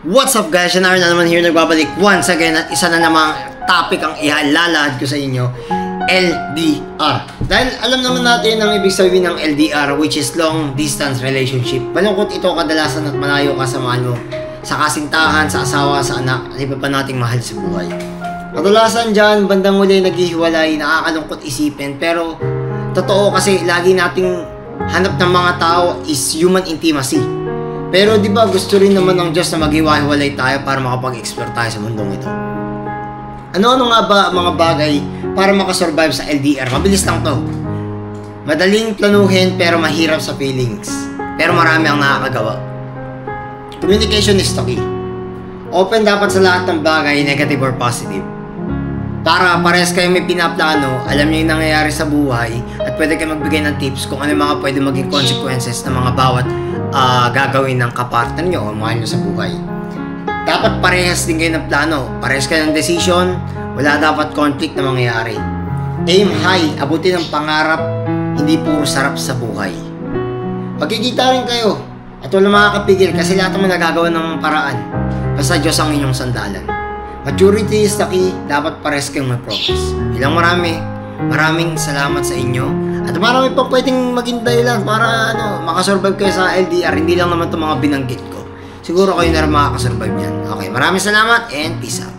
What's up guys? Shanar na naman here, nagbabalik once again at isa na namang topic ang ihalalahad ko sa inyo, LDR. Dahil alam naman natin ang ibig sabihin ng LDR, which is long distance relationship. Malungkot ito kadalasan at malayo ka sa mahal mo, sa kasintahan, sa asawa, sa anak, at iba pa nating mahal sa buhay. Kadalasan dyan, bandang muli naghihiwalay, nakakalungkot isipin, pero totoo kasi lagi nating hanap ng mga tao is human intimacy. Pero di ba gusto rin naman ng Diyos na maghiwa-hiwalay tayo para makapag-explore tayo sa mundong ito? Ano-ano nga ba mga bagay para makasurvive sa LDR? Mabilis lang to. Madaling planuhin pero mahirap sa feelings. Pero marami ang nakakagawa. Communication is the key. Open dapat sa lahat ng bagay, negative or positive. Para parehas kayo may pinaplano, alam niyo yung nangyayari sa buhay at pwede kayo magbigay ng tips kung ano yung mga pwede maging consequences ng mga bawat gagawin ng kapartner nyo o mahal nyo sa buhay. Dapat parehas din kayo ng plano, parehas kayo ng decision, wala dapat conflict na mangyayari. Aim high, abutin ang pangarap, hindi puro sarap sa buhay. Magkikita rin kayo at wala makakapigil kasi lahat naman nagagawa ng paraan. Basta Diyos ang inyong sandalan. Maturity is the key, dapat parehas kayong mag-progress. Bilang maraming salamat sa inyo. At marami pang pwedeng maging dahilan para makasurvive kayo sa LDR. Hindi lang naman itong mga binanggit ko. Siguro kayo na rin makakasurvive yan. Okay, maraming salamat and peace out.